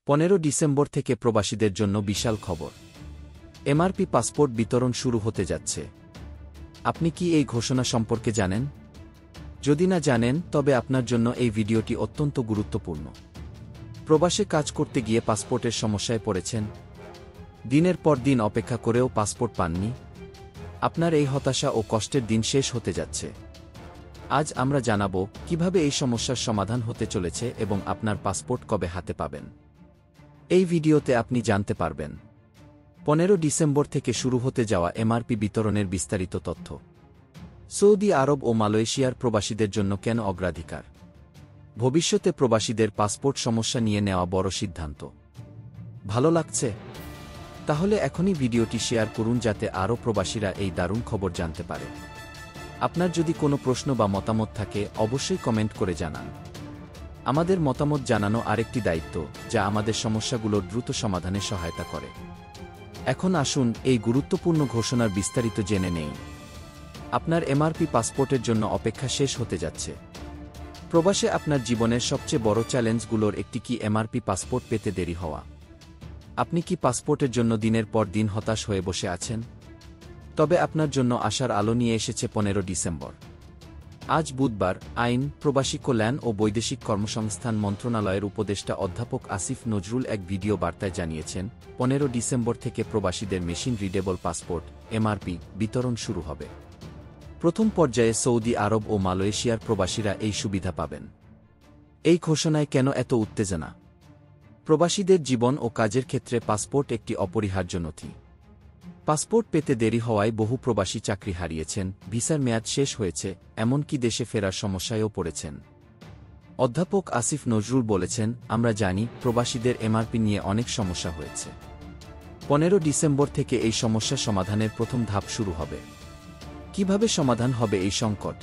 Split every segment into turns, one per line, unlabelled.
15 December থেকে প্রবাসীদের জন্য বিশাল খবর। এমআরপি পাসপোর্ট বিতরণ শুরু হতে যাচ্ছে। আপনি কি এই ঘোষণা সম্পর্কে জানেন? যদি না জানেন তবে আপনার জন্য এই ভিডিওটি অত্যন্ত গুরুত্বপূর্ণ। প্রবাসে কাজ করতে গিয়ে পাসপোর্টের সমস্যায় পড়েছেন? দিনের পর দিন অপেক্ষা করেও পাসপোর্ট পাননি? আপনার এই হতাশা ও কষ্টের দিন শেষ হতে যাচ্ছে। আজ আমরা জানাব কিভাবে এই সমস্যার সমাধান হতে চলেছে এবং আপনার পাসপোর্ট কবে হাতে পাবেন। এই ভিডিওতে আপনি জানতে পারবেন 15 ডিসেম্বর থেকে শুরু হতে যাওয়া এমআরপি বিতরণের বিস্তারিত তথ্য। সৌদি আরব ও মালয়েশিয়ার প্রবাসীদের জন্য কেন অগ্রাধিকার? ভবিষ্যতে প্রবাসীদের পাসপোর্ট সমস্যা নিয়ে নেওয়া বড় সিদ্ধান্ত। ভালো লাগছে? তাহলে এখনই ভিডিওটি শেয়ার করুন যাতে আরও প্রবাসীরা এই দারুণ খবর জানতে পারে। আপনার যদি কোনো প্রশ্ন বা মতামত থাকে অবশ্যই কমেন্ট করে জানান। আমাদের মতামত জানানো আরেকটি দায়িত্ব যা আমাদের সমস্যাগুলোর দ্রুত সমাধানে সহায়তা করে। এখন আসুন এই গুরুত্বপূর্ণ ঘোষণার বিস্তারিত জেনে নেই। আপনার এমআরপি পাসপোর্টের জন্য অপেক্ষা শেষ হতে যাচ্ছে। প্রবাসে আপনার জীবনের সবচেয়ে বড় চ্যালেঞ্জগুলোর একটি কি এমআরপি পাসপোর্ট পেতে দেরি হওয়া। আপনি কি পাসপোর্টের জন্য দিনের পর দিন হতাশ হয়ে বসে আছেন? তবে আপনার জন্য আশার আলো নিয়ে এসেছে 15 ডিসেম্বর। আজ বুধবার আইন, প্রবাসী কল্যাণ ও বৈদেশিক কর্মসংস্থান মন্ত্রণালয়ের উপদেষ্টা অধ্যাপক আসিফ নজরুল এক ভিডিও বার্তায় জানিয়েছেন 15 ডিসেম্বর থেকে প্রবাসীদের মেশিন রিডেবল পাসপোর্ট এমআরপি বিতরণ শুরু হবে। প্রথম পর্যায়ে সৌদি আরব ও মালয়েশিয়ার প্রবাসীরা এই সুবিধা পাবেন। এই ঘোষণায় কেন এত উত্তেজনা? প্রবাসীদের জীবন ও কাজের ক্ষেত্রে পাসপোর্ট একটি অপরিহার্য নথি। পাসপোর্ট পেতে দেরি হওয়ায় বহু প্রবাসী চাকরি হারিয়েছেন, ভিসার মেয়াদ শেষ হয়েছে, এমনকি দেশে ফেরার সমস্যায়ও পড়েছেন। অধ্যাপক আসিফ নজরুল বলেছেন, আমরা জানি প্রবাসীদের এমআরপি নিয়ে অনেক সমস্যা হয়েছে। 15 ডিসেম্বর থেকে এই সমস্যা সমাধানের প্রথম ধাপ শুরু হবে। কিভাবে সমাধান হবে এই সংকট?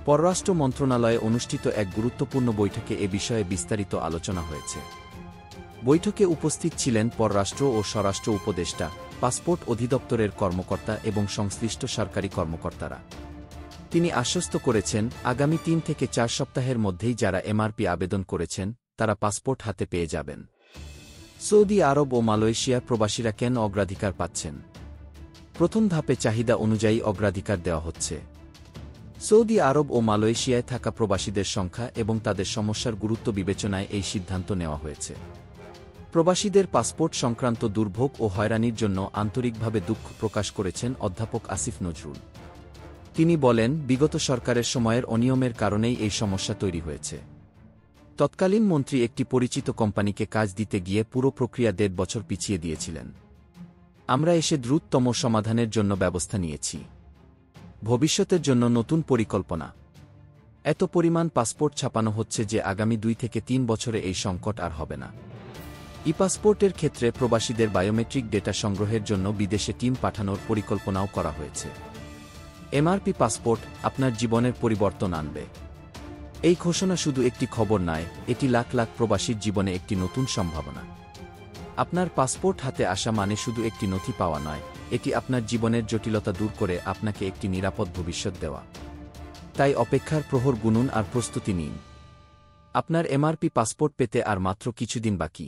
পররাষ্ট্র মন্ত্রণালয়ে অনুষ্ঠিত এক গুরুত্বপূর্ণ বৈঠকে এ বিষয়ে বিস্তারিত আলোচনা হয়েছে। বৈঠকে উপস্থিত ছিলেন পররাষ্ট্র ও স্বরাষ্ট্র উপদেষ্টা, পাসপোর্ট অধিদপ্তরের কর্মকর্তা এবং সংশ্লিষ্ট সরকারি কর্মকর্তারা। তিনি আশ্বস্ত করেছেন, আগামী 3 থেকে 4 সপ্তাহের মধ্যেই যারা এমআরপি আবেদন করেছেন তারা পাসপোর্ট হাতে পেয়ে যাবেন। সৌদি আরব ও মালয়েশিয়ার প্রবাসীরা কেন অগ্রাধিকার পাচ্ছেন? প্রথম ধাপে চাহিদা অনুযায়ী অগ্রাধিকার দেওয়া হচ্ছে। সৌদি আরব ও মালয়েশিয়ায় থাকা প্রবাসীদের সংখ্যা এবং তাদের সমস্যার গুরুত্ব বিবেচনায় এই সিদ্ধান্ত নেওয়া হয়েছে। প্রবাসীদের পাসপোর্ট সংক্রান্ত দুর্ভোগ ও হয়রানির জন্য আন্তরিকভাবে দুঃখ প্রকাশ করেছেন অধ্যাপক আসিফ নজরুল। তিনি বলেন, বিগত সরকারের সময়ের অনিয়মের কারণেই এই সমস্যা তৈরি হয়েছে। তৎকালীন মন্ত্রী একটি পরিচিত কোম্পানিকে কাজ দিতে গিয়ে পুরো প্রক্রিয়া 1.5 বছর পিছিয়ে দিয়েছিলেন। আমরা এসে দ্রুততম সমাধানের জন্য ব্যবস্থা নিয়েছি। ভবিষ্যতের জন্য নতুন পরিকল্পনা। এত পরিমাণ পাসপোর্ট ছাপানো হচ্ছে যে আগামী 2 থেকে 3 বছরে এই সংকট আর হবে না। ই পাসপোর্টের ক্ষেত্রে প্রবাসীদের বায়োমেট্রিক ডেটা সংগ্রহের জন্য বিদেশে টিম পাঠানোর পরিকল্পনাও করা হয়েছে। এমআরপি পাসপোর্ট আপনার জীবনের পরিবর্তন আনবে। এই ঘোষণা শুধু একটি খবর নয়, এটি লাখ লাখ প্রবাসীর জীবনে একটি নতুন সম্ভাবনা। আপনার পাসপোর্ট হাতে আসা মানে শুধু একটি নথি পাওয়া নয়, এটি আপনার জীবনের জটিলতা দূর করে আপনাকে একটি নিরাপদ ভবিষ্যৎ দেওয়া। তাই অপেক্ষার প্রহর গুনুন আর প্রস্তুতি নিন। আপনার এমআরপি পাসপোর্ট পেতে আর মাত্র কিছুদিন বাকি।